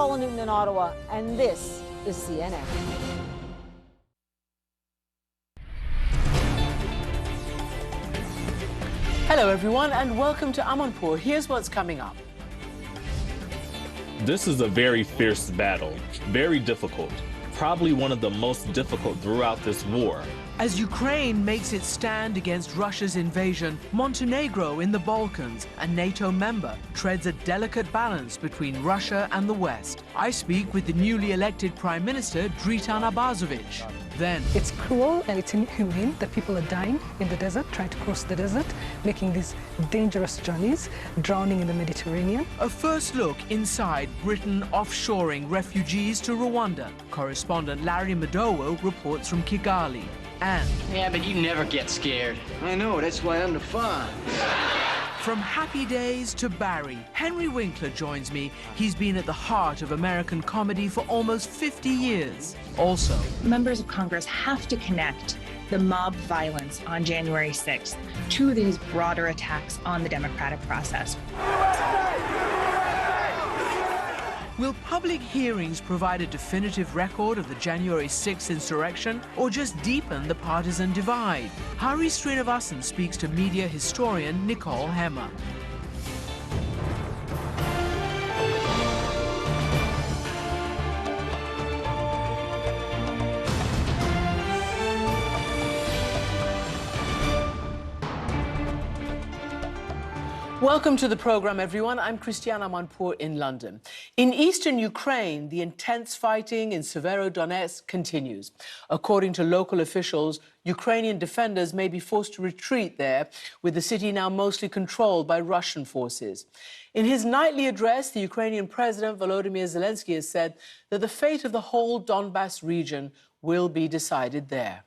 Paula Newton in Ottawa, and this is CNN. Hello, everyone, and welcome to Amanpour. Here's what's coming up. This is a very fierce battle, very difficult, probably one of the most difficult throughout this war. As Ukraine makes its stand against Russia's invasion, Montenegro in the Balkans, a NATO member, treads a delicate balance between Russia and the West. I speak with the newly elected Prime Minister, Dritan Abazovic. Then, it's cruel and it's inhumane that people are dying in the desert, trying to cross the desert, making these dangerous journeys, drowning in the Mediterranean. a first look inside Britain offshoring refugees to Rwanda. Correspondent Larry Madowo reports from Kigali. And Yeah, but you never get scared. I know, that's why I'm the fun. from Happy Days to Barry, Henry Winkler joins me. He's been at the heart of American comedy for almost 50 years. Also, Members of Congress have to connect the mob violence on January 6th to these broader attacks on the democratic process. will public hearings provide a definitive record of the January 6th insurrection or just deepen the partisan divide? Hari Srinivasan speaks to media historian Nicole Hemmer. Welcome to the program, everyone. I'm Christiane Amanpour in London. In eastern Ukraine, the intense fighting in Severodonetsk continues. According to local officials, Ukrainian defenders may be forced to retreat there, with the city now mostly controlled by Russian forces. In his nightly address, the Ukrainian President Volodymyr Zelensky has said that the fate of the whole Donbas region will be decided there.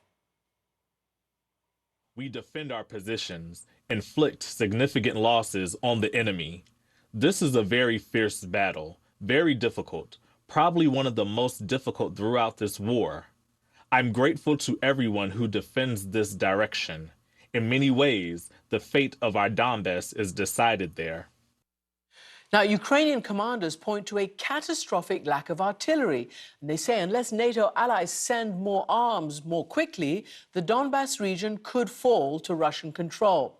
We defend our positions, inflict significant losses on the enemy. This is a very fierce battle, very difficult, probably one of the most difficult throughout this war. I'm grateful to everyone who defends this direction. In many ways, the fate of our Donbass is decided there. Now, Ukrainian commanders point to a catastrophic lack of artillery. And they say unless NATO allies send more arms more quickly, the Donbas region could fall to Russian control.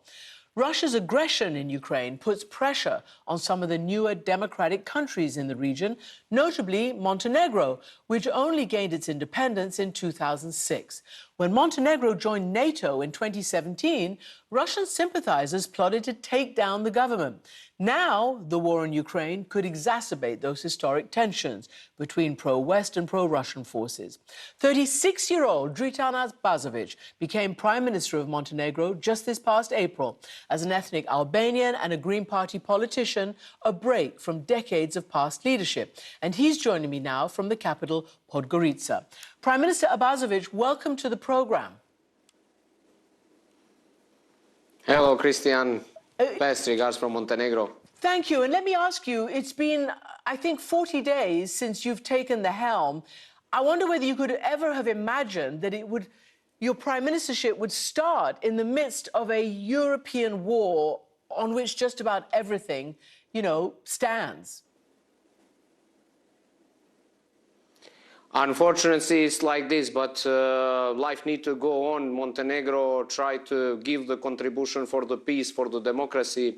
Russia's aggression in Ukraine puts pressure on some of the newer democratic countries in the region, notably Montenegro, which only gained its independence in 2006. When Montenegro joined NATO in 2017, Russian sympathizers plotted to take down the government. Now, the war in Ukraine could exacerbate those historic tensions between pro-West and pro-Russian forces. 36-year-old Dritan Abazovic became Prime Minister of Montenegro just this past April. As an ethnic Albanian and a Green Party politician, a break from decades of past leadership. And he's joining me now from the capital, Podgorica. Prime Minister Abazovic, welcome to the program. Hello, Christian. Best regards from Montenegro. Thank you. And let me ask you, it's been, I think, 40 days since you've taken the helm. I wonder whether you could ever have imagined that your prime ministership would start in the midst of a European war on which just about everything, stands. Unfortunately, it's like this, but life needs to go on. Montenegro try to give the contribution for the peace, for the democracy.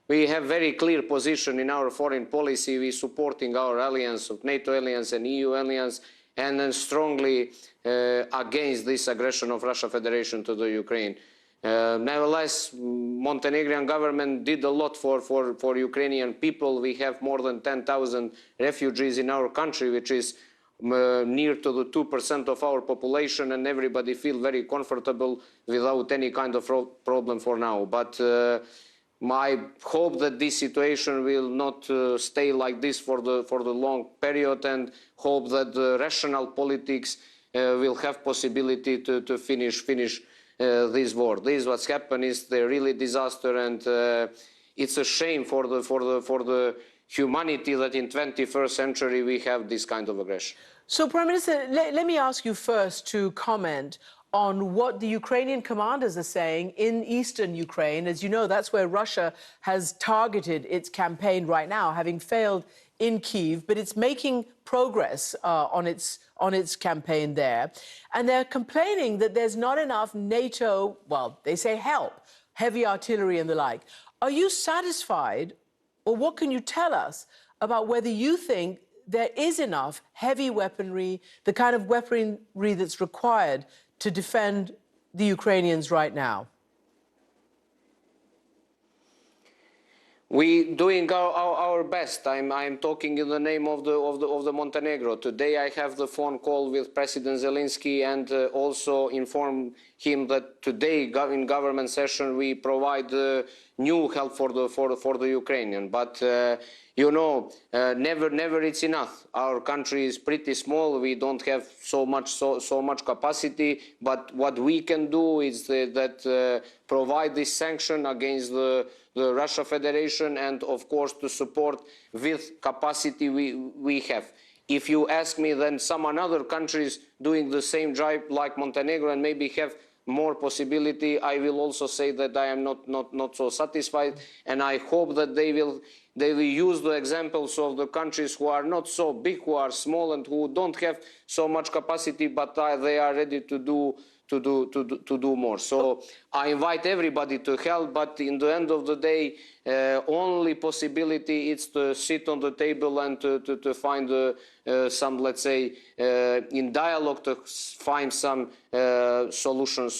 We have very clear position in our foreign policy. We're supporting our alliance, of NATO alliance and EU alliance, and then strongly against this aggression of Russia Federation to the Ukraine. Nevertheless, Montenegrin government did a lot for Ukrainian people. We have more than 10,000 refugees in our country, which is near to the 2% of our population, and everybody feel very comfortable without any kind of problem for now. But I hope that this situation will not stay like this for the long period, and hope that the rational politics will have possibility to finish this war. This what's happened is the really disaster, and it's a shame for the humanity that in 21st century we have this kind of aggression. So, Prime Minister, let me ask you first to comment on what the Ukrainian commanders are saying in eastern Ukraine. As you know, that's where Russia has targeted its campaign right now, having failed in Kyiv, but it's making progress on its campaign there. And they're complaining that there's not enough NATO, well, they say help, heavy artillery and the like. Are you satisfied, or what can you tell us about whether you think there is enough heavy weaponry, the kind of weaponry that's required to defend the Ukrainians right now? We doing our best. I'm talking in the name of the Montenegro. Today I have the phone call with President Zelensky and also inform him that today in government session we provide new help for the Ukrainian. But you know, never it's enough. Our country is pretty small. We don't have so much capacity. But what we can do is that provide this sanction against the Russia Federation, and of course to support with capacity we have. If you ask me, then some other countries doing the same job like Montenegro and maybe have more possibility, I will also say that I am not so satisfied, and I hope that they will use the examples of the countries who are not so big, who are small and who don't have so much capacity, but they are ready to do more. So I invite everybody to help, but in the end of the day, only possibility is to sit on the table and to find some, let's say, in dialogue to find some solution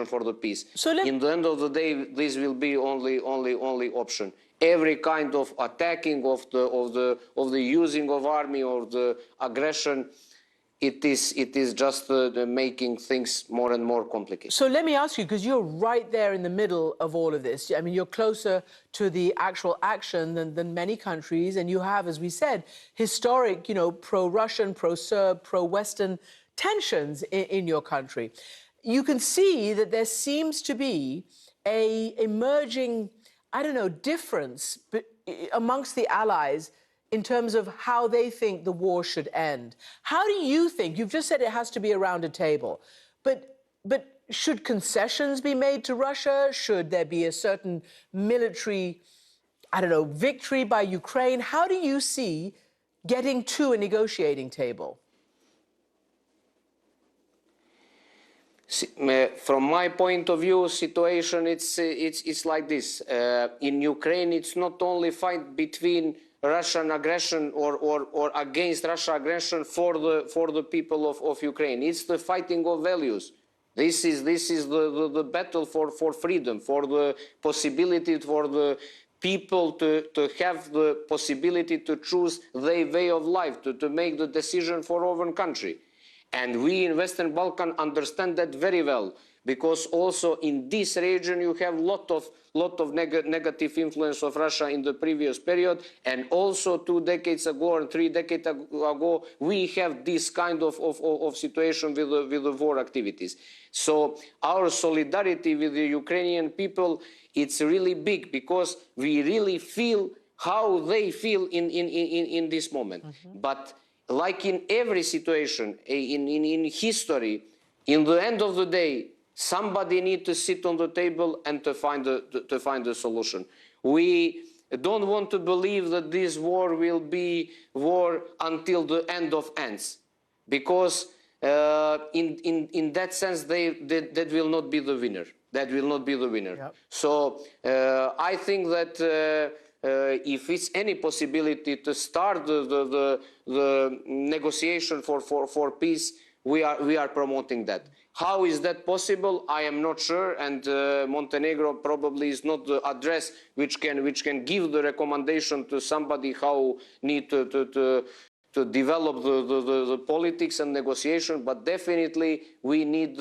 for the peace. So in the end of the day, this will be only option. Every kind of attacking of the using of army or the aggression, it is just making things more and more complicated. So let me ask you, because you're right there in the middle of all of this. I mean, you're closer to the actual action than many countries, and you have, as we said, historic, you know, pro-Russian, pro-Serb, pro-Western tensions in your country. You can see that there seems to be a emerging, I don't know, difference amongst the allies in terms of how they think the war should end. How do you think, you've just said it has to be around a table, but should concessions be made to Russia? Should there be a certain military, I don't know, victory by Ukraine? How do you see getting to a negotiating table? From my point of view, situation it's like this. In Ukraine, it's not only fight between Russian aggression or against Russia aggression for the people of Ukraine. It's the fighting of values. This is the battle for freedom, for the possibility for the people to have the possibility to choose their way of life, to make the decision for our own country. And we in Western Balkan understand that very well, because also in this region you have lot of negative influence of Russia in the previous period, and also 2 decades ago or 3 decades ago we have this kind of situation with the war activities. So our solidarity with the Ukrainian people, it's really big, because we really feel how they feel in this moment. Mm-hmm. But like in every situation in history, in the end of the day, somebody needs to sit on the table and to find a solution. We don't want to believe that this war will be war until the end of ends, because in that sense that will not be the winner. That will not be the winner. Yep. So I think that if it's any possibility to start the negotiation for peace, we are promoting that. How is that possible? I am not sure, and Montenegro probably is not the address which can give the recommendation to somebody how need to develop the politics and negotiation. But definitely we need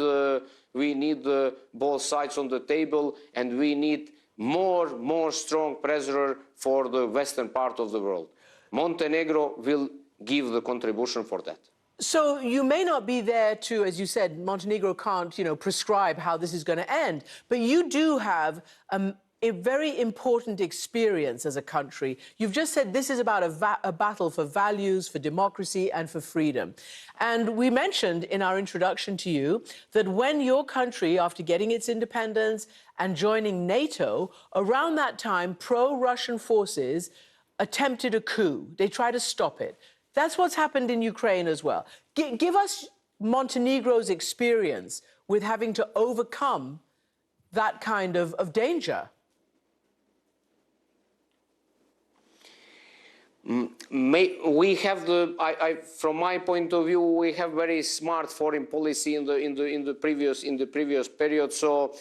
both sides on the table, and we need more strong pressure for the western part of the world. Montenegro will give the contribution for that. So you may not be there to, as you said, Montenegro can't, prescribe how this is going to end, but you do have a very important experience as a country. You've just said this is about a battle for values, for democracy, and for freedom. And we mentioned in our introduction to you that when your country, after getting its independence and joining NATO, around that time, pro-Russian forces attempted a coup. They try to stop it. That's what's happened in Ukraine as well. Give us Montenegro's experience with having to overcome that kind of danger. We have from my point of view, we have very smart foreign policy in the previous period. So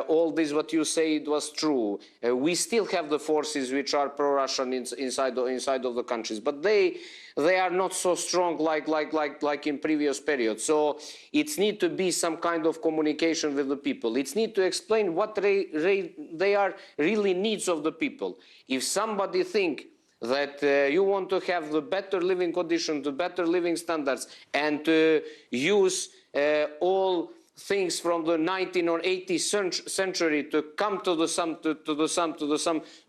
all this what you said was true. We still have the forces which are pro-Russian inside of the countries, but they are not so strong like in previous periods. So it needs to be some kind of communication with the people. It needs to explain what they are really needs of the people. If somebody think that you want to have the better living conditions, the better living standards, and to use all things from the 19th or 18th century to come to some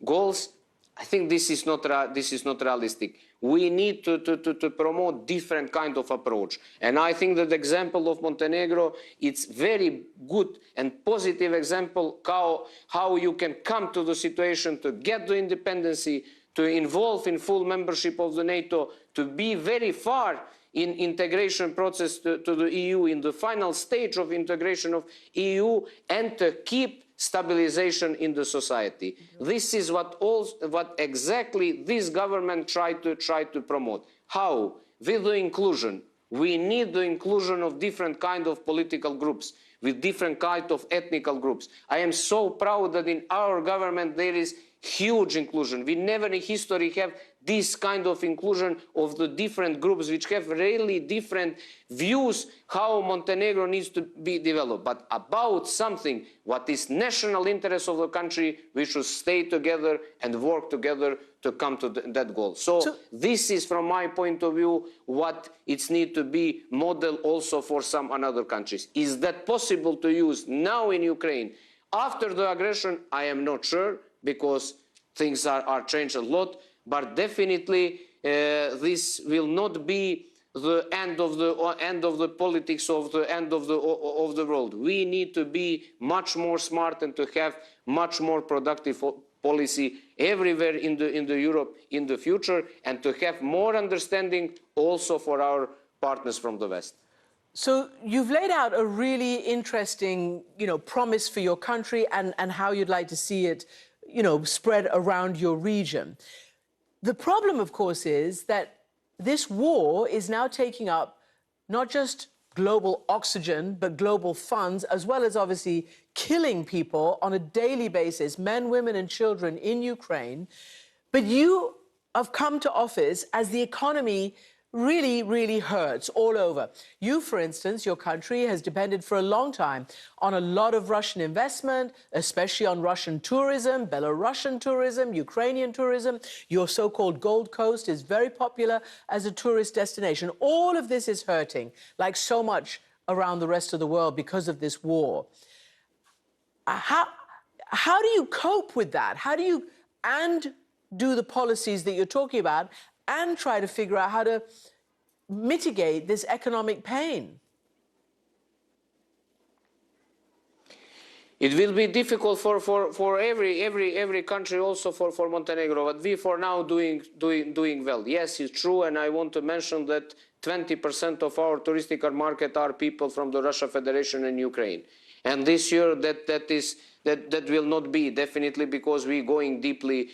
goals, I think this is not realistic. We need to promote different kind of approach, and I think that the example of Montenegro, it's very good and positive example how you can come to the situation to get the independence, to involve in full membership of the NATO, to be very far in integration process to the EU, in the final stage of integration of EU, and to keep stabilization in the society. This is what exactly this government tried to promote. How? With the inclusion. We need the inclusion of different kind of political groups, with different kind of ethnical groups. I am so proud that in our government there is huge inclusion. We never in history have this kind of inclusion of the different groups which have really different views how Montenegro needs to be developed. But about something what is national interest of the country, we should stay together and work together to come to that goal. So this is, from my point of view, what it needs to be model also for some other countries. Is that possible to use now in Ukraine? After the aggression, I am not sure, because things are changed a lot, but definitely this will not be the end of the politics, of the end of the world. We need to be much more smart and to have much more productive policy everywhere in the Europe in the future, and to have more understanding also for our partners from the West. So you've laid out a really interesting, promise for your country and how you'd like to see it, spread around your region. The problem, of course, is that this war is now taking up not just global oxygen, but global funds, as well as obviously killing people on a daily basis, men, women, and children in Ukraine. But you have come to office as the economy really, really hurts all over. You, for instance, your country has depended for a long time on a lot of Russian investment, especially on Russian tourism, Belarusian tourism, Ukrainian tourism. Your so-called Gold Coast is very popular as a tourist destination. All of this is hurting, like so much around the rest of the world because of this war. How do you cope with that? How do you do the policies that you're talking about and try to figure out how to mitigate this economic pain? It will be difficult for every country, also for Montenegro, but we for now doing well. Yes, it's true, and I want to mention that 20% of our touristic market are people from the Russia Federation and Ukraine. And this year that will not be, definitely, because we're going deeply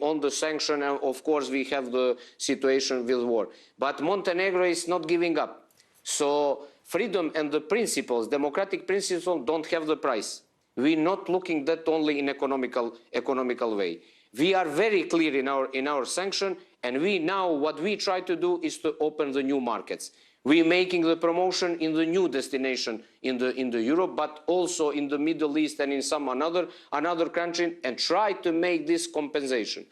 on the sanction, and of course we have the situation with war. But Montenegro is not giving up. So freedom and the principles, democratic principles, don't have the price. We're not looking that only in economical way. We are very clear in our sanction, and what we try to do is to open the new markets. We're making the promotion in the new destination in the Europe, but also in the Middle East and in some another country, and try to make this compensation.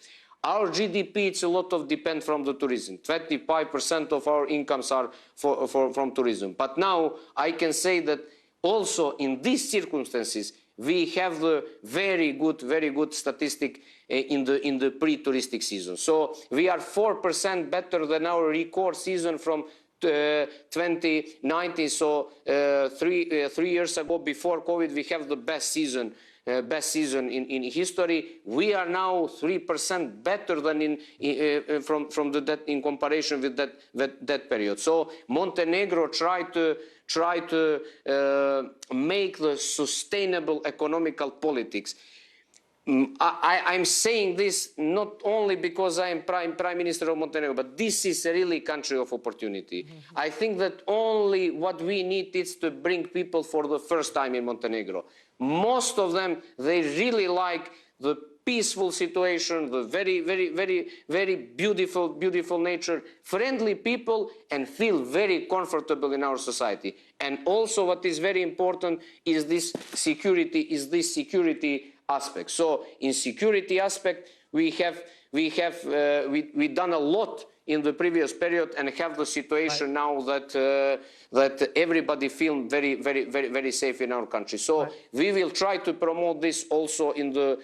Our GDP, it's a lot of depend from the tourism. 25% of our incomes are from tourism. But now I can say that also in these circumstances, we have the very good statistic in the pre-touristic season. So we are 4% better than our record season from 2019. So 3 years ago, before COVID, we have the best season in history. We are now 3% better than in comparison with that period. So Montenegro tried to make the sustainable economical politics. I'm saying this not only because I am Prime Minister of Montenegro, but this is a really country of opportunity. I think that only what we need is to bring people for the first time in Montenegro. Most of them, they really like the peaceful situation, the very beautiful nature, friendly people, and feel very comfortable in our society. And also what is very important is this security aspect. So in security aspect, we done a lot in the previous period and have the situation now that everybody feels very safe in our country. So we will try to promote this also in the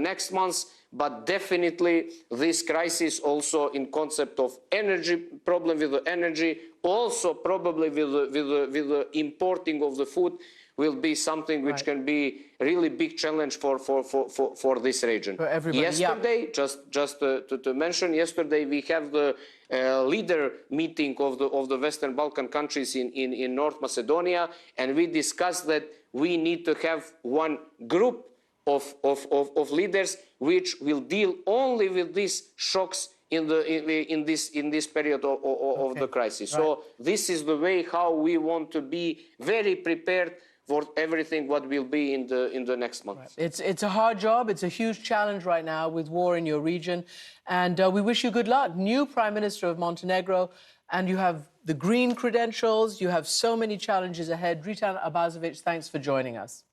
next months. But definitely this crisis also in concept of energy problem with the energy, also probably with the importing of the food, will be something which can be really big challenge for this region. For everybody. Yesterday, just to mention, yesterday we have the leader meeting of the Western Balkan countries in North Macedonia, and we discussed that we need to have one group of leaders which will deal only with these shocks in this period of the crisis. So this is the way how we want to be very prepared for everything what will be in the next month. It's a hard job. It's a huge challenge right now with war in your region. And we wish you good luck. New Prime Minister of Montenegro, and you have the green credentials. You have so many challenges ahead. Dritan Abazovic, thanks for joining us.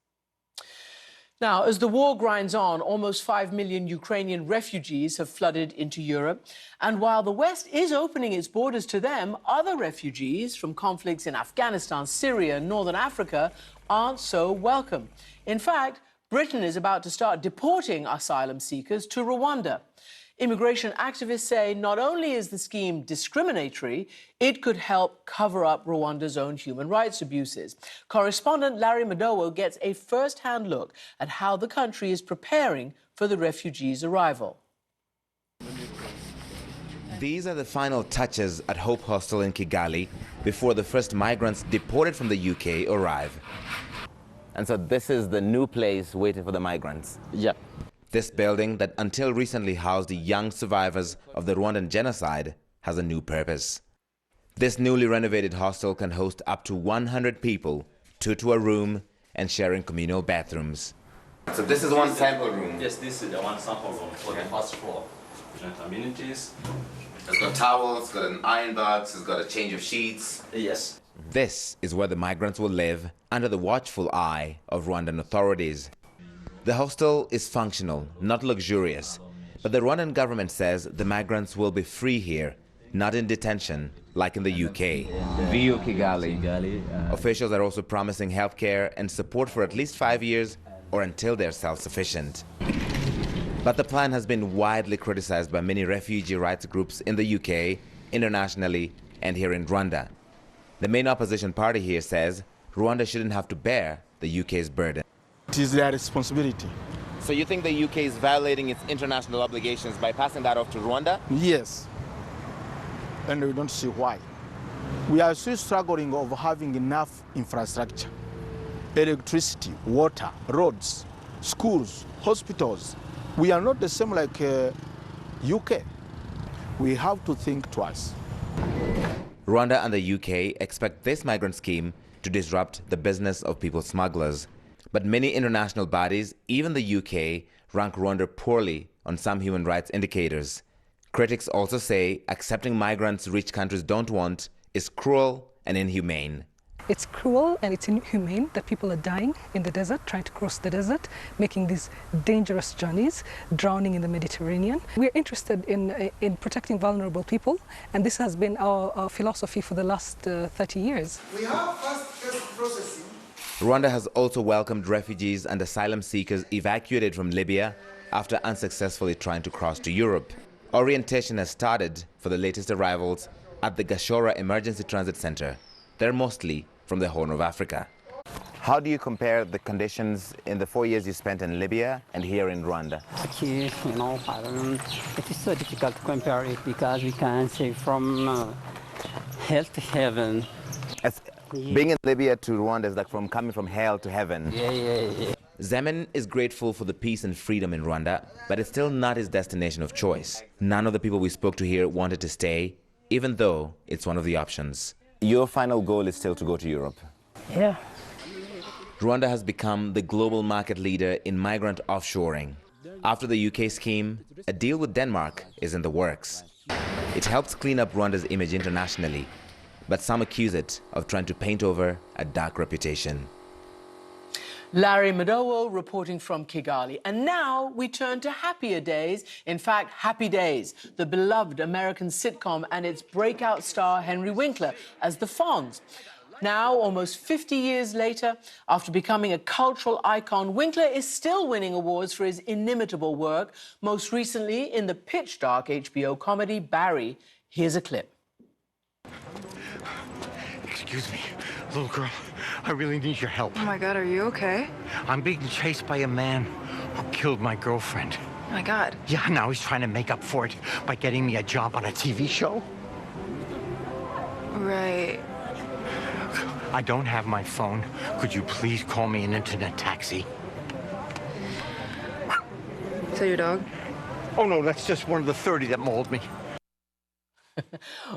Now, as the war grinds on, almost 5 million Ukrainian refugees have flooded into Europe. And while the West is opening its borders to them, other refugees from conflicts in Afghanistan, Syria, and Northern Africa aren't so welcome. In fact, Britain is about to start deporting asylum seekers to Rwanda. Immigration activists say not only is the scheme discriminatory, it could help cover up Rwanda's own human rights abuses. Correspondent Larry Madowo gets a first-hand look at how the country is preparing for the refugees' arrival. These are the final touches at Hope Hostel in Kigali before the first migrants deported from the UK arrive. And so this is the new place waiting for the migrants? Yeah. This building that until recently housed the young survivors of the Rwandan genocide has a new purpose. This newly renovated hostel can host up to 100 people, 2 to a room, and sharing communal bathrooms. So this is one sample room? Yes, this is the one sample room for the first floor. Different amenities. It's got towels, it's got an iron box, it's got a change of sheets. Yes. This is where the migrants will live under the watchful eye of Rwandan authorities. The hostel is functional, not luxurious, but the Rwandan government says the migrants will be free here, not in detention, like in the UK. VU Kigali. Officials are also promising healthcare and support for at least 5 years or until they're self-sufficient. But the plan has been widely criticized by many refugee rights groups in the UK, internationally, and here in Rwanda. The main opposition party here says Rwanda shouldn't have to bear the UK's burden. It is their responsibility. So you think the UK is violating its international obligations by passing that off to Rwanda? Yes. And we don't see why. We are still struggling of having enough infrastructure. Electricity, water, roads, schools, hospitals. We are not the same like UK. We have to think twice. Rwanda and the UK expect this migrant scheme to disrupt the business of people smugglers. But many international bodies, even the UK, rank Rwanda poorly on some human rights indicators. Critics also say accepting migrants rich countries don't want is cruel and inhumane. It's cruel and it's inhumane that people are dying in the desert, trying to cross the desert, making these dangerous journeys, drowning in the Mediterranean. We're interested in protecting vulnerable people, and this has been our philosophy for the last 30 years. We have fast processing. Rwanda has also welcomed refugees and asylum seekers evacuated from Libya after unsuccessfully trying to cross to Europe. Orientation has started for the latest arrivals at the Gashora Emergency Transit Center. They're mostly from the Horn of Africa. How do you compare the conditions in the 4 years you spent in Libya and here in Rwanda? Here, it is so difficult to compare it because we can say from hell to heaven. Being in Libya to Rwanda is like coming from hell to heaven. Yeah. Zemen is grateful for the peace and freedom in Rwanda, but it's still not his destination of choice. None of the people we spoke to here wanted to stay, even though it's one of the options. Your final goal is still to go to Europe? Yeah. Rwanda has become the global market leader in migrant offshoring. After the UK scheme, a deal with Denmark is in the works. It helps clean up Rwanda's image internationally, but some accuse it of trying to paint over a dark reputation. Larry Madowo reporting from Kigali. And now we turn to happier days. In fact, Happy Days, the beloved American sitcom and its breakout star Henry Winkler as the Fonz. Now, almost 50 years later, after becoming a cultural icon, Winkler is still winning awards for his inimitable work, most recently in the pitch-dark HBO comedy Barry. Here's a clip. Excuse me, little girl. I really need your help. Oh my God, are you okay? I'm being chased by a man who killed my girlfriend. Oh my God. Yeah, now he's trying to make up for it by getting me a job on a TV show. Right. I don't have my phone. Could you please call me an internet taxi? Is that your dog? Oh no, that's just one of the 30 that mauled me.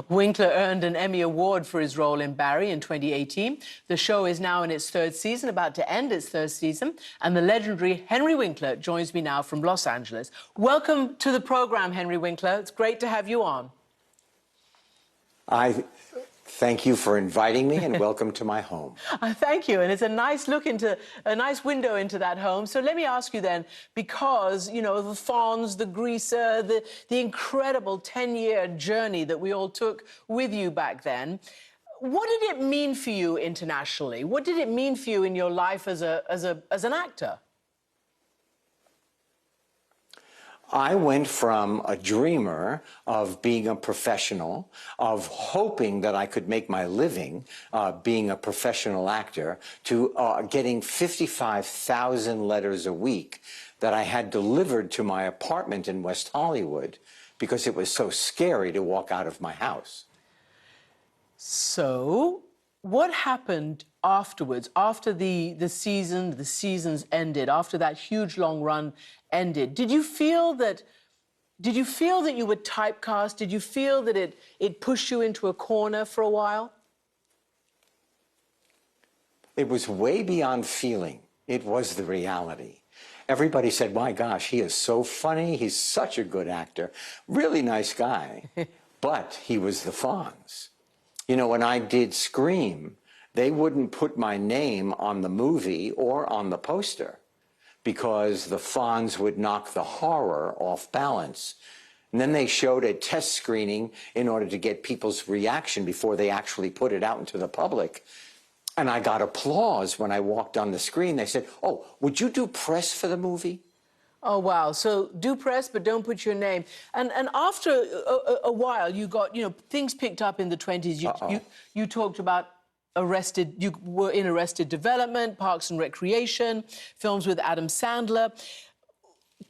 Winkler earned an Emmy Award for his role in Barry in 2018. The show is now in its third season, about to end its third season, and the legendary Henry Winkler joins me now from Los Angeles. Welcome to the program, Henry Winkler. It's great to have you on. I thank you for inviting me, and welcome to my home. Thank you, and it's a nice window into that home. So let me ask you then, because, you know, the Fonz, the Greaser, the incredible 10-year journey that we all took with you back then, what did it mean for you internationally? What did it mean for you in your life as an actor? I went from a dreamer of being a professional, of hoping that I could make my living being a professional actor, to getting 55,000 letters a week that I had delivered to my apartment in West Hollywood because it was so scary to walk out of my house. So what happened afterwards, after the seasons ended, after that huge long run ended? Did you feel that you were typecast? Did you feel that it pushed you into a corner for a while? It was way beyond feeling. It was the reality. Everybody said, my gosh, he is so funny. He's such a good actor. Really nice guy. But he was the Fonz. You know, when I did Scream, they wouldn't put my name on the movie or on the poster because the Fonz would knock the horror off balance. And then they showed a test screening in order to get people's reaction before they actually put it out into the public. And I got applause when I walked on the screen. They said, oh, would you do press for the movie? Oh, wow. So do press, but don't put your name. And after a while, you got, you know, things picked up in the 20s. You talked about you were in Arrested Development, Parks and Recreation, films with Adam Sandler.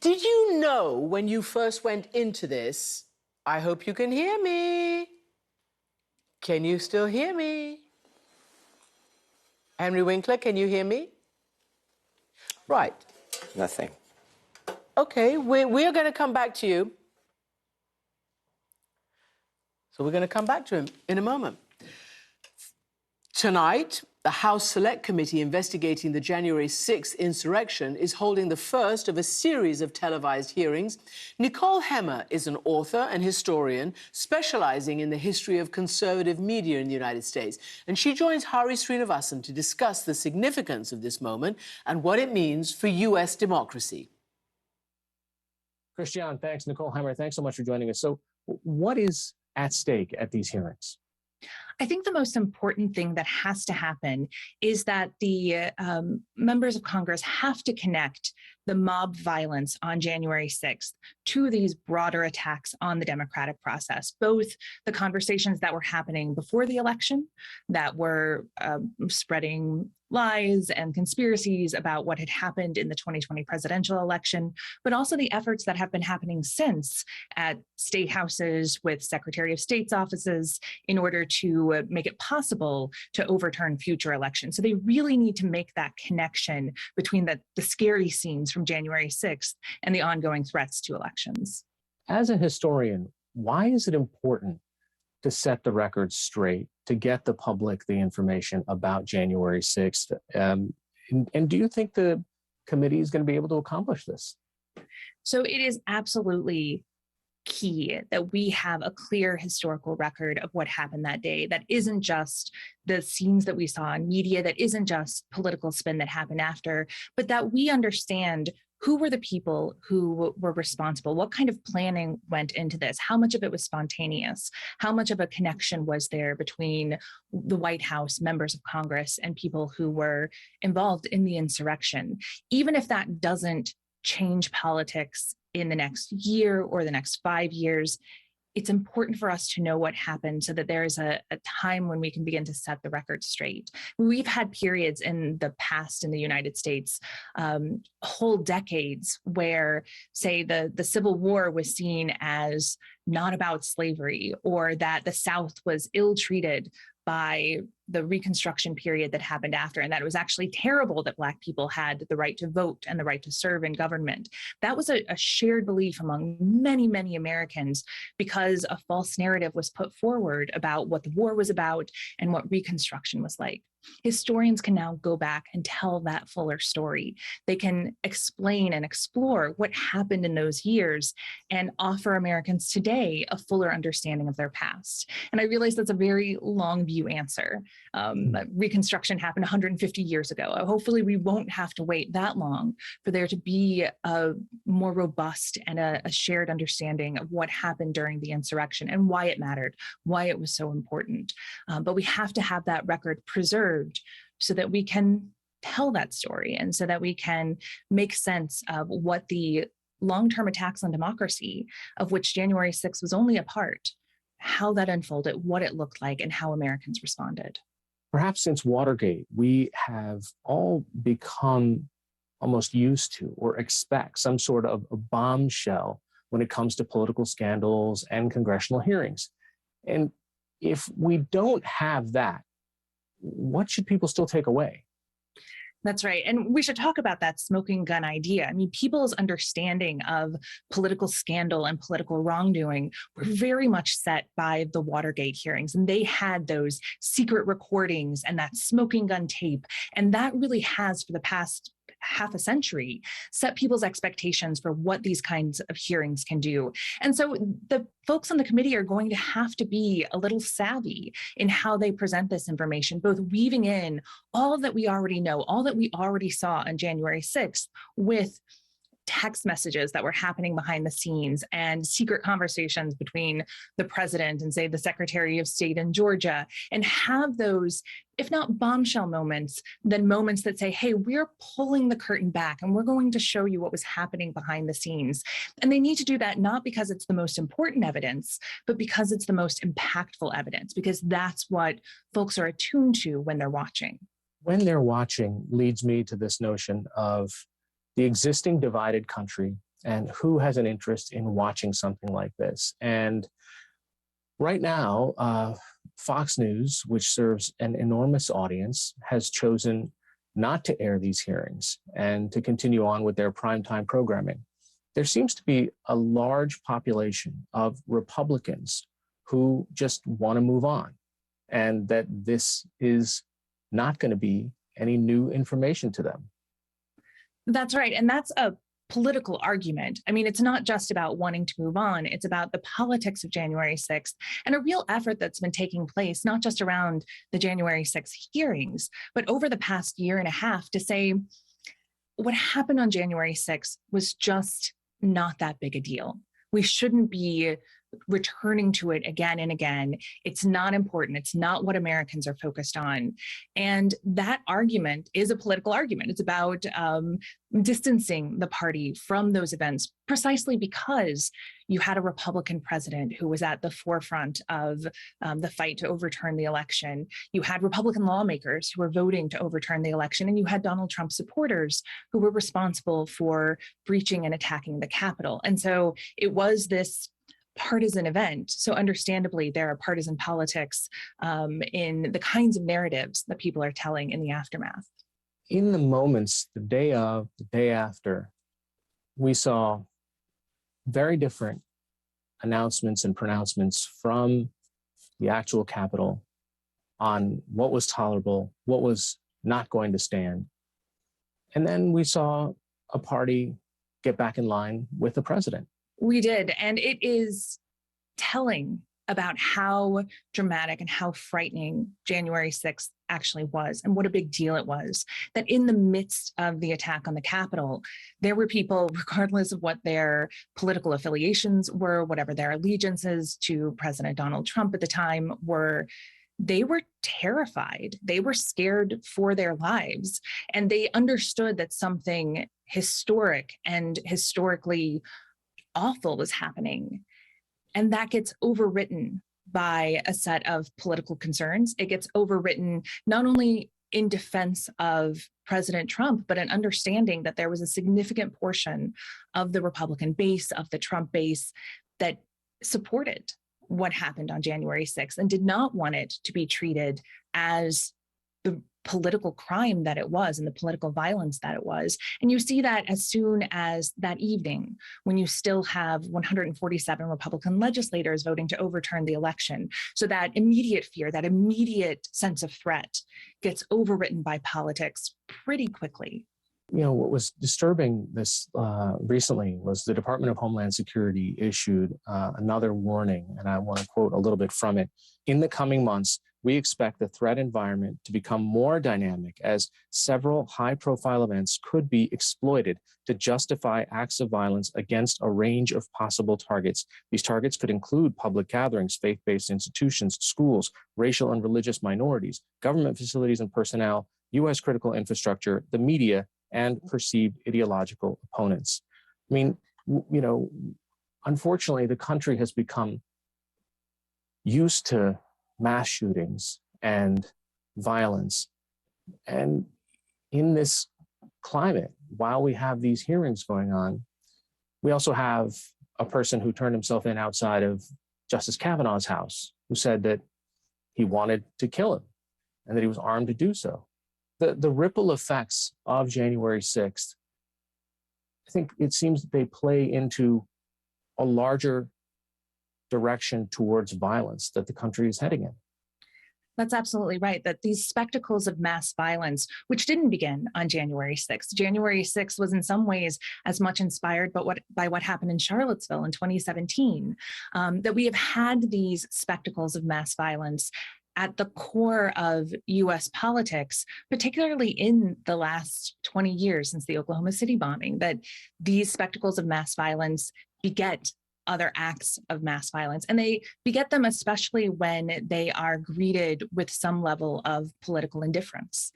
Did you know when you first went into this, I hope you can hear me. Can you still hear me? Henry Winkler, can you hear me? Right. Nothing. Okay, we're going to come back to you. So we're going to come back to him in a moment. Tonight, the House Select Committee investigating the January 6th insurrection is holding the first of a series of televised hearings. Nicole Hemmer is an author and historian specializing in the history of conservative media in the United States. And she joins Hari Srinivasan to discuss the significance of this moment and what it means for U.S. democracy. Christian, thanks. Nicole Hemmer, thanks so much for joining us. So what is at stake at these hearings? I think the most important thing that has to happen is that the members of Congress have to connect the mob violence on January 6th to these broader attacks on the democratic process, both the conversations that were happening before the election that were spreading lies and conspiracies about what had happened in the 2020 presidential election, but also the efforts that have been happening since at state houses with Secretary of State's offices in order to make it possible to overturn future elections. So they really need to make that connection between the scary scenes from January 6th and the ongoing threats to elections. As a historian, why is it important to set the record straight, to get the public the information about January 6th? And do you think the committee is going to be able to accomplish this? So it is absolutely key that we have a clear historical record of what happened that day that isn't just the scenes that we saw in media, that isn't just political spin that happened after, but that we understand who were the people who were responsible? What kind of planning went into this? How much of it was spontaneous? How much of a connection was there between the White House, members of Congress, and people who were involved in the insurrection? Even if that doesn't change politics in the next year or the next 5 years, it's important for us to know what happened so that there is a time when we can begin to set the record straight. We've had periods in the past in the United States, whole decades where, say, the Civil War was seen as not about slavery, or that the South was ill-treated by the Reconstruction period that happened after, and that it was actually terrible that Black people had the right to vote and the right to serve in government. That was a shared belief among many, many Americans because a false narrative was put forward about what the war was about and what Reconstruction was like. Historians can now go back and tell that fuller story. They can explain and explore what happened in those years and offer Americans today a fuller understanding of their past. And I realize that's a very long view answer. Reconstruction happened 150 years ago. Hopefully we won't have to wait that long for there to be a more robust and a shared understanding of what happened during the insurrection and why it mattered, why it was so important. But we have to have that record preserved so that we can tell that story and so that we can make sense of what the long-term attacks on democracy, of which January 6th was only a part, how that unfolded, what it looked like, and how Americans responded. Perhaps since Watergate, we have all become almost used to or expect some sort of a bombshell when it comes to political scandals and congressional hearings. And if we don't have that, what should people still take away? That's right. And we should talk about that smoking gun idea. I mean, people's understanding of political scandal and political wrongdoing were very much set by the Watergate hearings. And they had those secret recordings and that smoking gun tape. And that really has, for the past half a century, set people's expectations for what these kinds of hearings can do. And so the folks on the committee are going to have to be a little savvy in how they present this information, both weaving in all that we already know, all that we already saw on January 6th with text messages that were happening behind the scenes and secret conversations between the president and, say, the Secretary of State in Georgia, and have those, if not bombshell moments, then moments that say, hey, we're pulling the curtain back and we're going to show you what was happening behind the scenes. And they need to do that not because it's the most important evidence, but because it's the most impactful evidence, because that's what folks are attuned to when they're watching. When they're watching leads me to this notion of the existing divided country and who has an interest in watching something like this. And right now, Fox News, which serves an enormous audience, has chosen not to air these hearings and to continue on with their primetime programming. There seems to be a large population of Republicans who just want to move on, and that this is not going to be any new information to them. That's right. And that's a political argument. I mean, it's not just about wanting to move on. It's about the politics of January 6th and a real effort that's been taking place, not just around the January 6th hearings, but over the past year and a half to say what happened on January 6th was just not that big a deal. We shouldn't be returning to it again and again. It's not important. It's not what Americans are focused on. And that argument is a political argument. It's about distancing the party from those events precisely because you had a Republican president who was at the forefront of the fight to overturn the election. You had Republican lawmakers who were voting to overturn the election, and you had Donald Trump supporters who were responsible for breaching and attacking the Capitol. And so it was this partisan event. So understandably, there are partisan politics in the kinds of narratives that people are telling in the aftermath. In the moments, the day of, the day after, we saw very different announcements and pronouncements from the actual Capitol on what was tolerable, what was not going to stand. And then we saw a party get back in line with the president. We did. And it is telling about how dramatic and how frightening January 6th actually was, and what a big deal it was, that in the midst of the attack on the Capitol, there were people, regardless of what their political affiliations were, whatever their allegiances to President Donald Trump at the time were, they were terrified. They were scared for their lives. And they understood that something historic and historically awful was happening. And that gets overwritten by a set of political concerns. It gets overwritten not only in defense of President Trump, but an understanding that there was a significant portion of the Republican base, of the Trump base, that supported what happened on January 6th and did not want it to be treated as the political crime that it was and the political violence that it was. And you see that as soon as that evening, when you still have 147 Republican legislators voting to overturn the election. So that immediate fear, that immediate sense of threat gets overwritten by politics pretty quickly. You know, what was disturbing this recently was the Department of Homeland Security issued another warning, and I want to quote a little bit from it. In the coming months, we expect the threat environment to become more dynamic as several high-profile events could be exploited to justify acts of violence against a range of possible targets. These targets could include public gatherings, faith-based institutions, schools, racial and religious minorities, government facilities and personnel, U.S. critical infrastructure, the media, and perceived ideological opponents. I mean, you know, unfortunately, the country has become used to mass shootings and violence. And in this climate, while we have these hearings going on, we also have a person who turned himself in outside of Justice Kavanaugh's house, who said that he wanted to kill him and that he was armed to do so. The ripple effects of January 6th, I think it seems that they play into a larger direction towards violence that the country is heading in. That's absolutely right, that these spectacles of mass violence, which didn't begin on January 6th. January 6th was in some ways as much inspired by what happened in Charlottesville in 2017, that we have had these spectacles of mass violence at the core of US politics, particularly in the last 20 years since the Oklahoma City bombing, that these spectacles of mass violence beget other acts of mass violence. And they beget them especially when they are greeted with some level of political indifference.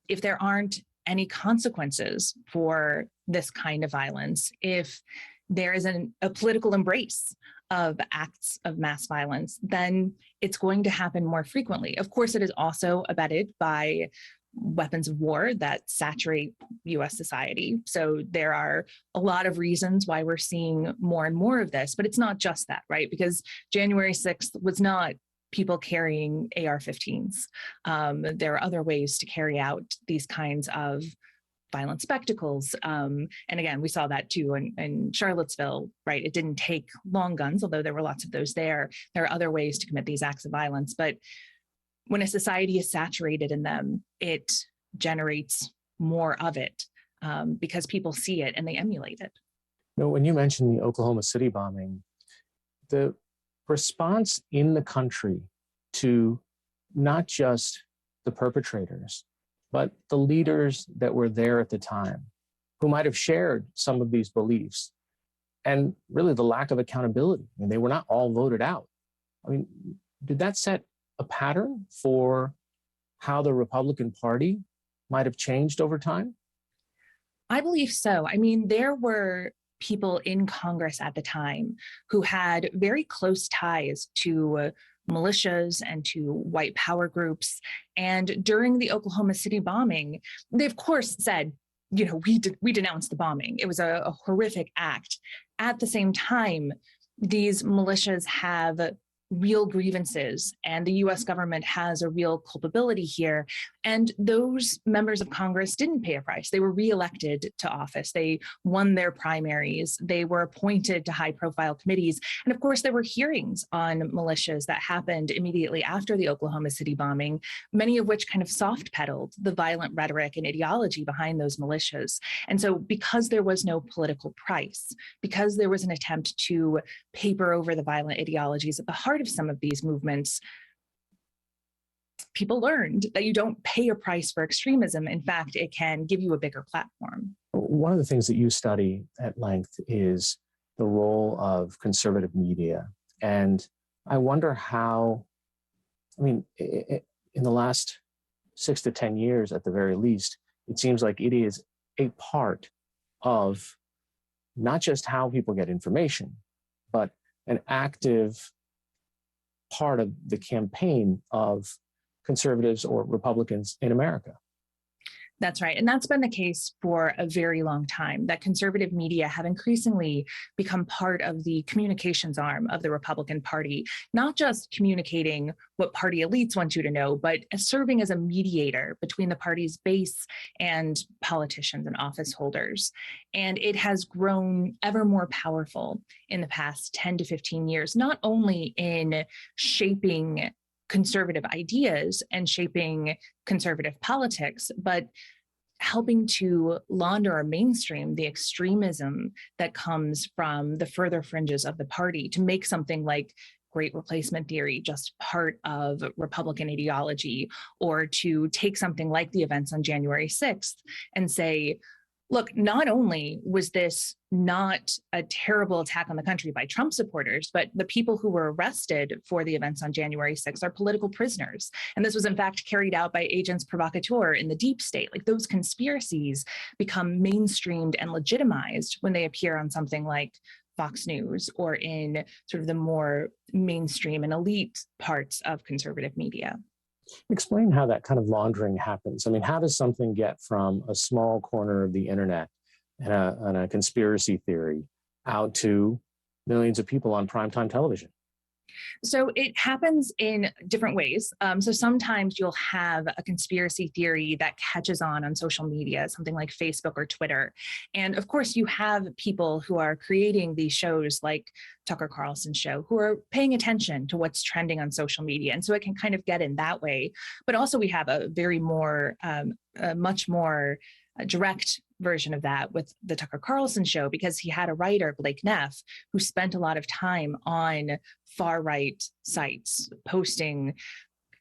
If there aren't any consequences for this kind of violence, if there is a political embrace of acts of mass violence, then it's going to happen more frequently. Of course, it is also abetted by weapons of war that saturate US society. So there are a lot of reasons why we're seeing more and more of this, but it's not just that, right? Because January 6th was not people carrying AR-15s. There are other ways to carry out these kinds of violent spectacles. And again, we saw that too in Charlottesville, right? It didn't take long guns, although there were lots of those there. There are other ways to commit these acts of violence, but when a society is saturated in them, it generates more of it because people see it and they emulate it. You know, when you mentioned the Oklahoma City bombing, the response in the country to not just the perpetrators, but the leaders that were there at the time, who might have shared some of these beliefs, and really the lack of accountability. I mean, they were not all voted out. I mean, did that set a pattern for how the Republican Party might have changed over time? I believe so. I mean, there were people in Congress at the time who had very close ties to militias and to white power groups. And during the Oklahoma City bombing, they of course said, you know, we denounced the bombing. It was a horrific act. At the same time, these militias have real grievances, and the US government has a real culpability here. And those members of Congress didn't pay a price. They were reelected to office. They won their primaries. They were appointed to high-profile committees. And of course, there were hearings on militias that happened immediately after the Oklahoma City bombing, many of which kind of soft-pedaled the violent rhetoric and ideology behind those militias. And so because there was no political price, because there was an attempt to paper over the violent ideologies at the heart of some of these movements, people learned that you don't pay a price for extremism. In fact, it can give you a bigger platform. One of the things that you study at length is the role of conservative media. And I wonder how, I mean, in the last 6 to 10 years, at the very least, it seems like it is a part of not just how people get information, but an active part of the campaign of conservatives or Republicans in America. That's right. And that's been the case for a very long time, that conservative media have increasingly become part of the communications arm of the Republican Party, not just communicating what party elites want you to know, but serving as a mediator between the party's base and politicians and office holders. And it has grown ever more powerful in the past 10 to 15 years, not only in shaping conservative ideas and shaping conservative politics, but helping to launder or mainstream the extremism that comes from the further fringes of the party to make something like great replacement theory just part of Republican ideology, or to take something like the events on January 6th and say, look, not only was this not a terrible attack on the country by Trump supporters, but the people who were arrested for the events on January 6th are political prisoners. And this was in fact carried out by agents provocateur in the deep state. Like, those conspiracies become mainstreamed and legitimized when they appear on something like Fox News or in sort of the more mainstream and elite parts of conservative media. Explain how that kind of laundering happens. I mean, how does something get from a small corner of the internet and a conspiracy theory out to millions of people on primetime television? So it happens in different ways. So sometimes you'll have a conspiracy theory that catches on social media, something like Facebook or Twitter. And of course, you have people who are creating these shows like Tucker Carlson's show, who are paying attention to what's trending on social media. And so it can kind of get in that way. But also we have a much more direct version of that with the Tucker Carlson show, because he had a writer, Blake Neff, who spent a lot of time on far-right sites posting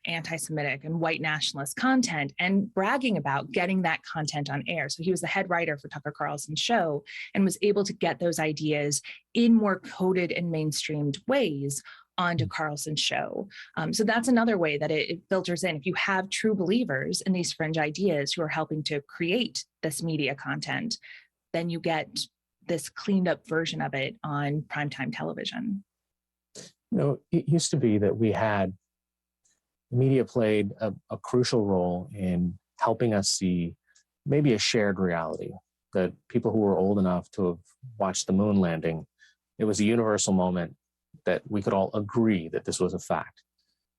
anti-Semitic and white nationalist content and bragging about getting that content on air. So he was the head writer for Tucker Carlson's show and was able to get those ideas in more coded and mainstreamed ways onto Carlson's show. So that's another way that it filters in. If you have true believers in these fringe ideas who are helping to create this media content, then you get this cleaned up version of it on primetime television. You know, it used to be that we had media played a crucial role in helping us see maybe a shared reality, that people who were old enough to have watched the moon landing, it was a universal moment that we could all agree that this was a fact.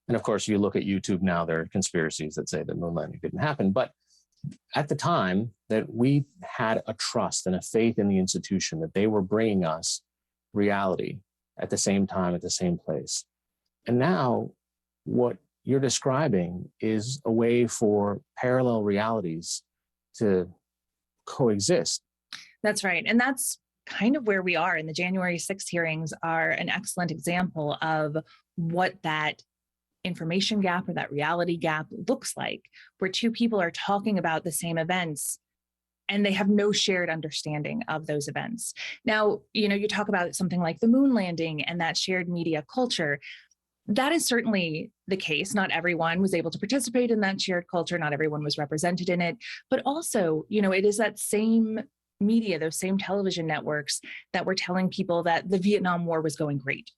And of course, you look at YouTube now, there are conspiracies that say that moon landing didn't happen. But at the time, that we had a trust and a faith in the institution that they were bringing us reality at the same time, at the same place. And now what you're describing is a way for parallel realities to coexist. That's right. And that's kind of where we are. And the January 6th hearings are an excellent example of what that information gap or that reality gap looks like, where two people are talking about the same events and they have no shared understanding of those events. Now, you talk about something like the moon landing and that shared media culture. That is certainly the case. Not everyone was able to participate in that shared culture. Not everyone was represented in it. But also, it is that same media, those same television networks that were telling people that the Vietnam War was going great.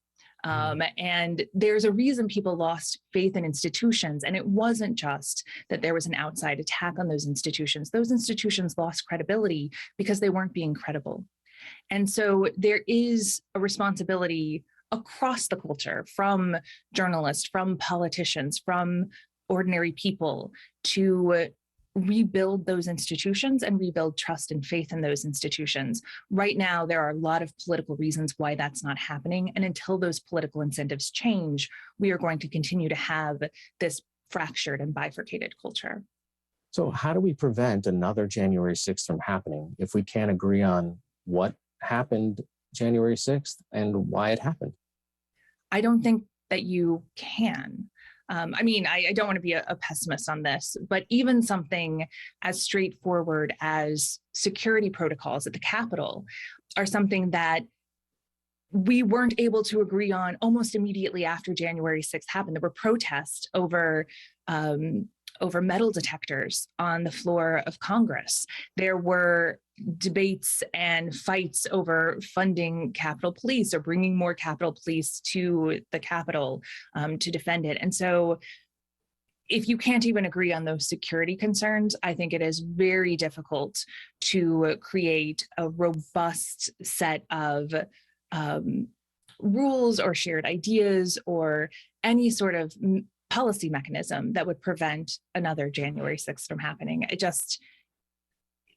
And there's a reason people lost faith in institutions. And it wasn't just that there was an outside attack on those institutions. Those institutions lost credibility because they weren't being credible. And so there is a responsibility across the culture, from journalists, from politicians, from ordinary people, to rebuild those institutions and rebuild trust and faith in those institutions. Right now, there are a lot of political reasons why that's not happening. And until those political incentives change, we are going to continue to have this fractured and bifurcated culture. So how do we prevent another January 6th from happening if we can't agree on what happened January 6th and why it happened? I don't think that you can. I don't want to be a pessimist on this, but even something as straightforward as security protocols at the Capitol are something that we weren't able to agree on almost immediately after January 6th happened. There were protests over metal detectors on the floor of Congress. There were debates and fights over funding Capitol Police or bringing more Capitol Police to the Capitol to defend it. And so if you can't even agree on those security concerns, I think it is very difficult to create a robust set of rules or shared ideas or any sort of policy mechanism that would prevent another January 6th from happening.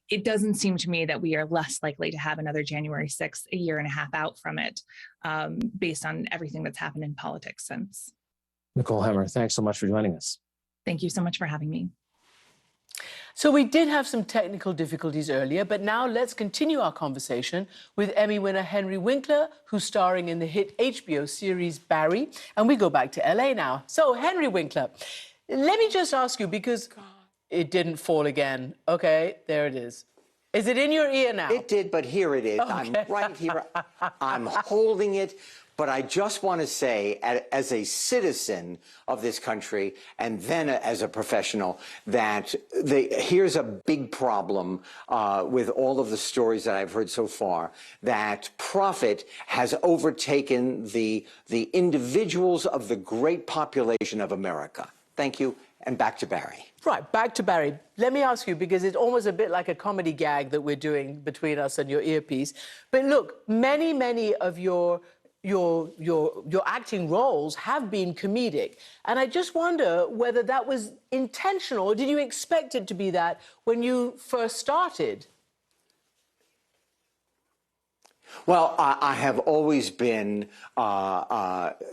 It doesn't seem to me that we are less likely to have another January 6th a year and a half out from it, based on everything that's happened in politics since. Nicole Hemmer, thanks so much for joining us. Thank you so much for having me. So we did have some technical difficulties earlier, but now let's continue our conversation with Emmy winner Henry Winkler, who's starring in the hit HBO series Barry. And we go back to LA now. So Henry Winkler, let me just ask you, because it didn't fall again. Okay, there it is. Is it in your ear now? It did, but here it is. Okay. I'm right here. I'm holding it. But I just want to say, as a citizen of this country and then as a professional, that here's a big problem with all of the stories that I've heard so far, that profit has overtaken the individuals of the great population of America. Thank you, and back to Barry. Right, back to Barry. Let me ask you, because it's almost a bit like a comedy gag that we're doing between us and your earpiece. But look, many of your acting roles have been comedic. And I just wonder whether that was intentional, or did you expect it to be that when you first started? Well, I have always been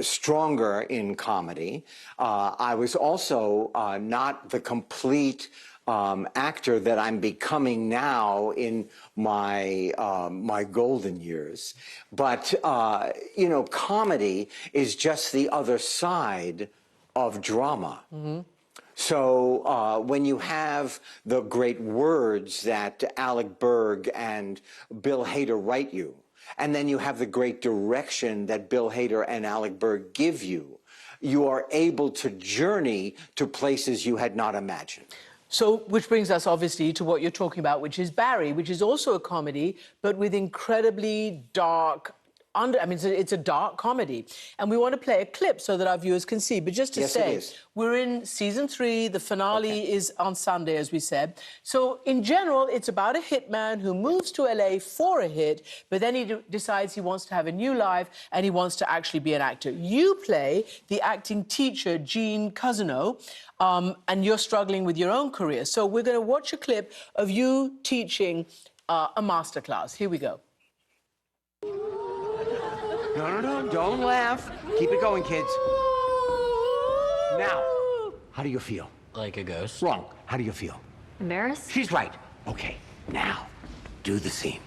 stronger in comedy. I was also not the complete actor that I'm becoming now in my my golden years. But, you know, comedy is just the other side of drama. Mm-hmm. So when you have the great words that Alec Berg and Bill Hader write you, and then you have the great direction that Bill Hader and Alec Berg give you, you are able to journey to places you had not imagined. So, which brings us obviously to what you're talking about, which is Barry, which is also a comedy, but with incredibly dark it's a dark comedy. And we want to play a clip so that our viewers can see. But just to say, we're in season 3. The finale is on Sunday, as we said. So in general, it's about a hitman who moves to LA for a hit, but then he decides he wants to have a new life and he wants to actually be an actor. You play the acting teacher, Gene Cousineau, and you're struggling with your own career. So we're going to watch a clip of you teaching a masterclass. Here we go. No, don't laugh. Keep it going, kids. Now, how do you feel? Like a ghost. Wrong. How do you feel? Embarrassed? She's right. Okay, now, do the scene.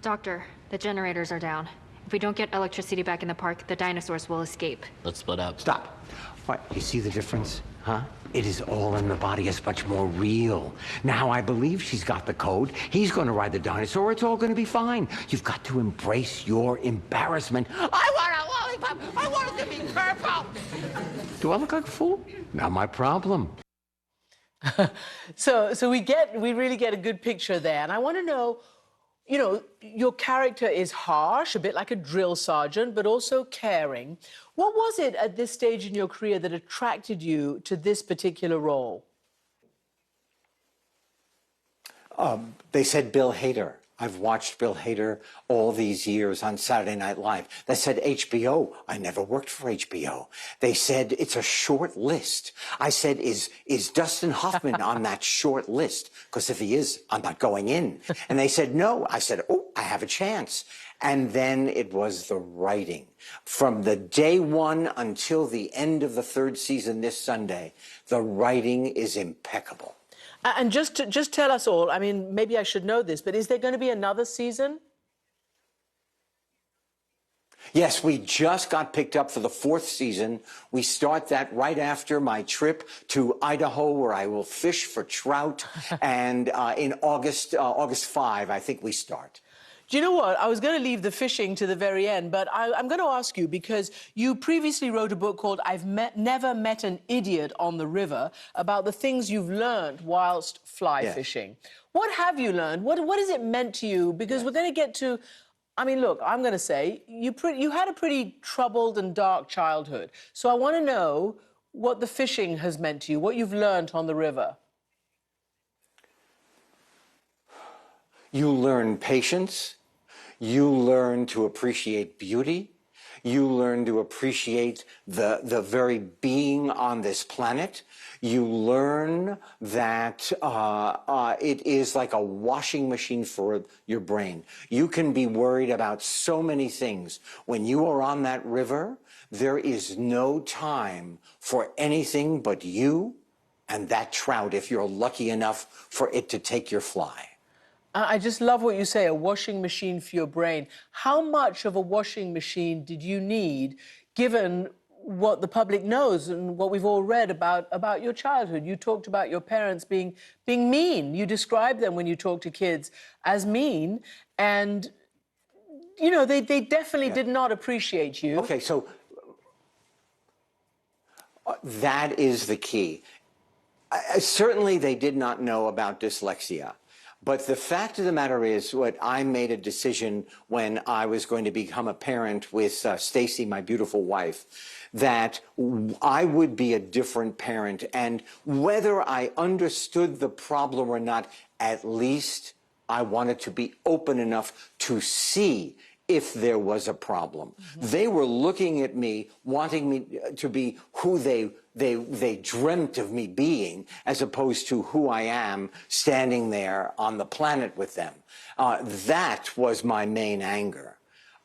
Doctor, the generators are down. If we don't get electricity back in the park, the dinosaurs will escape. Let's split up. Stop. What, you see the difference? Huh? It is all in the body. It's much more real. Now I believe she's got the code. He's going to ride the dinosaur. It's all going to be fine. You've got to embrace your embarrassment. I want a lollipop. I want it to be purple. Do I look like a fool? Not my problem. So we really get a good picture there. And I want to know, you know, your character is harsh, a bit like a drill sergeant, but also caring. What was it at this stage in your career that attracted you to this particular role? They said Bill Hader. I've watched Bill Hader all these years on Saturday Night Live. They said HBO. I never worked for HBO. They said it's a short list. I said, is Dustin Hoffman on that short list? Because if he is, I'm not going in. And they said no. I said, oh, I have a chance. And then it was the writing. From the day one until the end of the third season this Sunday, the writing is impeccable. And just tell us all, I mean, maybe I should know this, but is there going to be another season? Yes, we just got picked up for the 4th season. We start that right after my trip to Idaho, where I will fish for trout. And in August 5, I think we start. Do you know what? I was going to leave the fishing to the very end, but I'm going to ask you, because you previously wrote a book called Never Met an Idiot on the River, about the things you've learned whilst fly fishing. What have you learned? What has it meant to you? Because we're going to get to... I mean, look, I'm going to say, you had a pretty troubled and dark childhood. So I want to know what the fishing has meant to you, what you've learned on the river. You learn patience. You learn to appreciate beauty. You learn to appreciate the very being on this planet. You learn that it is like a washing machine for your brain. You can be worried about so many things. When you are on that river, there is no time for anything but you and that trout, if you're lucky enough for it to take your fly. I just love what you say, a washing machine for your brain. How much of a washing machine did you need, given what the public knows and what we've all read about your childhood? You talked about your parents being mean. You described them, when you talk to kids, as mean. And, you know, they definitely did not appreciate you. Okay, so that is the key. Certainly they did not know about dyslexia. But the fact of the matter is, what I made a decision when I was going to become a parent with Stacy, my beautiful wife, that I would be a different parent. And whether I understood the problem or not, at least I wanted to be open enough to see if there was a problem. Mm-hmm. They were looking at me, wanting me to be who they dreamt of me being, as opposed to who I am standing there on the planet with them. That was my main anger.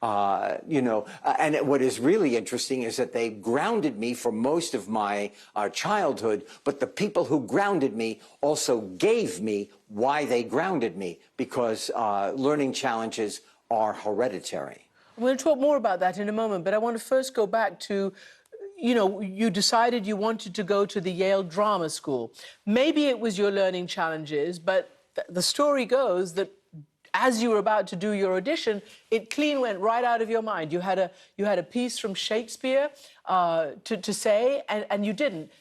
You know, and what is really interesting is that they grounded me for most of my childhood, but the people who grounded me also gave me why they grounded me, because learning challenges are hereditary. We're going to talk more about that in a moment, but I want to first go back to, you know, you decided you wanted to go to the Yale Drama School. Maybe it was your learning challenges, but the story goes that as you were about to do your audition, it clean went right out of your mind. You had a piece from Shakespeare to say, and you didn't.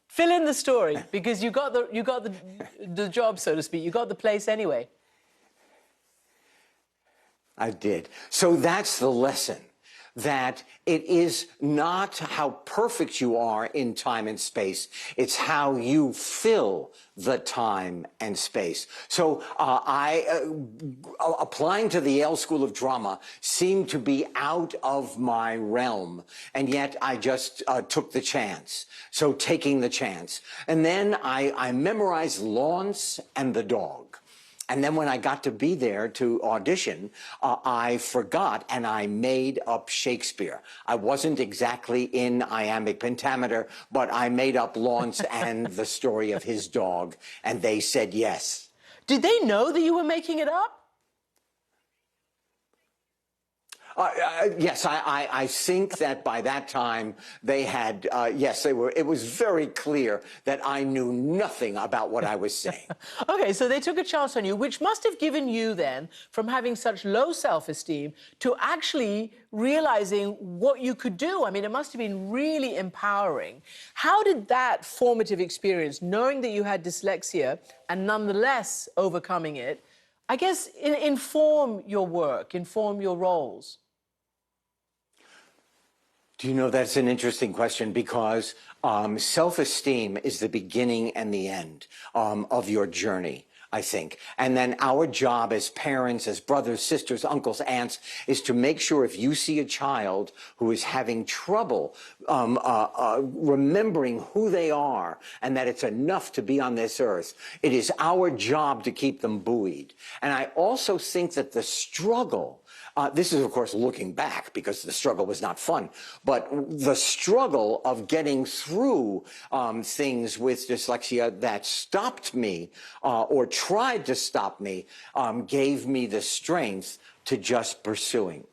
Fill in the story, because you got the job, so to speak. You got the place anyway. I did. So that's the lesson, that it is not how perfect you are in time and space. It's how you fill the time and space. So applying to the Yale School of Drama seemed to be out of my realm, and yet I just took the chance. So taking the chance. And then I memorized Launce and the Dog. And then when I got to be there to audition, I forgot and I made up Shakespeare. I wasn't exactly in iambic pentameter, but I made up Launce and the story of his dog, and they said yes. Did they know that you were making it up? Yes, I think that by that time they had, yes, they were, it was very clear that I knew nothing about what I was saying. Okay, so they took a chance on you, which must have given you then, from having such low self-esteem, to actually realizing what you could do. I mean, it must have been really empowering. How did that formative experience, knowing that you had dyslexia and nonetheless overcoming it, I guess, inform your work, inform your roles? Do you know, that's an interesting question, because self-esteem is the beginning and the end of your journey, I think. And then our job as parents, as brothers, sisters, uncles, aunts, is to make sure if you see a child who is having trouble remembering who they are and that it's enough to be on this earth, it is our job to keep them buoyed. And I also think that the struggle, this is, of course, looking back, because the struggle was not fun, but the struggle of getting through things with dyslexia that stopped me or tried to stop me gave me the strength to just pursuing.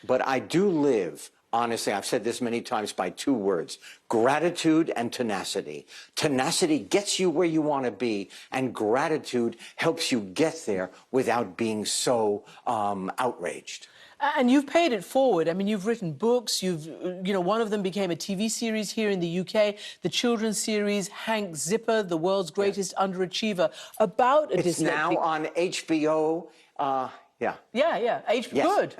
But I do live, honestly, I've said this many times, by two words: gratitude and tenacity. Tenacity gets you where you want to be, and gratitude helps you get there without being so outraged. And you've paid it forward. I mean, you've written books. One of them became a TV series here in the UK, the children's series, Hank Zipper, the world's greatest underachiever, about a dyslexic... It's now on HBO. Yeah. Yeah. HBO. Yes. Good.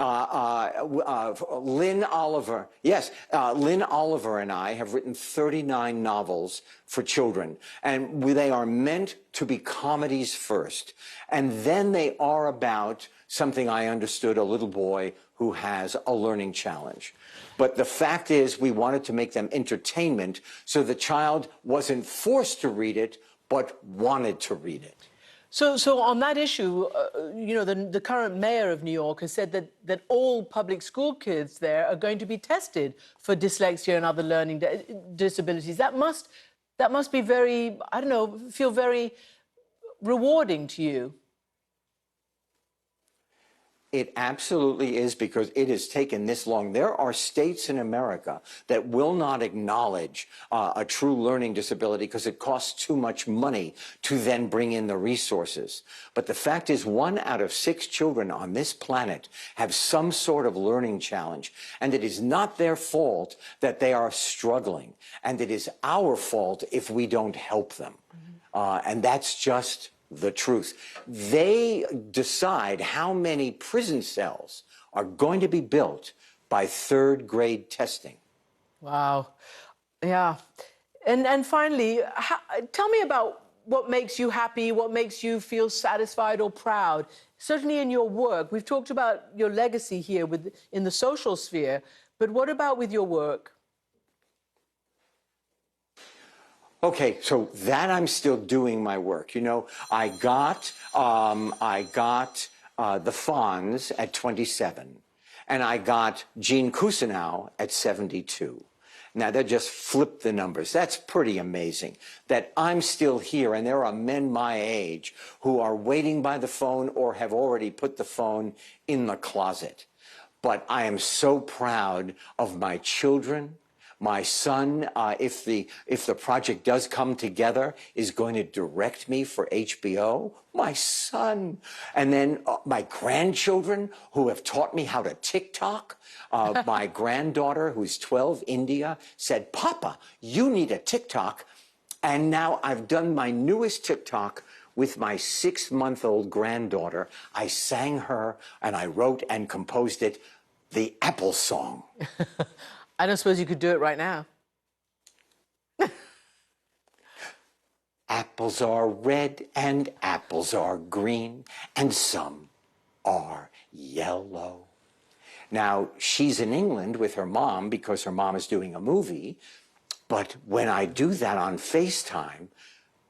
Lynn Oliver. Yes. Lynn Oliver and I have written 39 novels for children. And they are meant to be comedies first. And then they are about something I understood, a little boy who has a learning challenge. But the fact is, we wanted to make them entertainment so the child wasn't forced to read it, but wanted to read it. So on that issue, the current mayor of New York has said that all public school kids there are going to be tested for dyslexia and other learning disabilities. That must be very, I don't know, feel very rewarding to you. It absolutely is, because it has taken this long. There are states in America that will not acknowledge a true learning disability because it costs too much money to then bring in the resources. But the fact is, 1 out of 6 children on this planet have some sort of learning challenge. And it is not their fault that they are struggling. And it is our fault if we don't help them. And that's just the truth. They decide how many prison cells are going to be built by 3rd grade testing. Wow. Yeah. And finally, tell me about what makes you happy, what makes you feel satisfied or proud. Certainly in your work. We've talked about your legacy here in the social sphere, but what about with your work? Okay, so that I'm still doing my work. You know, I got the Fonz at 27, and I got Gene Cousineau at 72. Now, that just flipped the numbers. That's pretty amazing that I'm still here, and there are men my age who are waiting by the phone or have already put the phone in the closet. But I am so proud of my children. My son, if the project does come together, is going to direct me for HBO. My son. And then my grandchildren, who have taught me how to TikTok. My granddaughter, who's 12, India, said, "Papa, you need a TikTok." And now I've done my newest TikTok with my 6-month-old granddaughter. I sang her, and I wrote and composed it, the Apple song. I don't suppose you could do it right now. Apples are red and apples are green and some are yellow. Now, she's in England with her mom because her mom is doing a movie. But when I do that on FaceTime,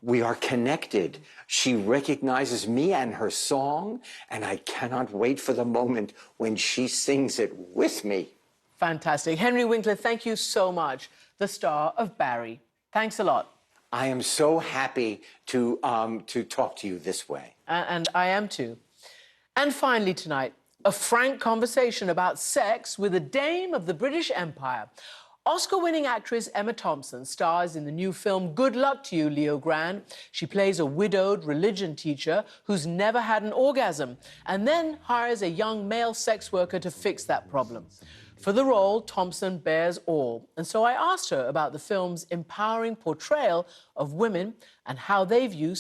we are connected. She recognizes me and her song, and I cannot wait for the moment when she sings it with me. Fantastic. Henry Winkler, thank you so much. The star of Barry. Thanks a lot. I am so happy to talk to you this way. And I am too. And finally tonight, A frank conversation about sex with a dame of the British Empire. Oscar-winning actress Emma Thompson stars in the new film Good Luck to You, Leo Grand. She plays a widowed religion teacher who's never had an orgasm and then hires a young male sex worker to fix that problem. For the role, Thompson bears all. And so I asked her about the film's empowering portrayal of women and how they view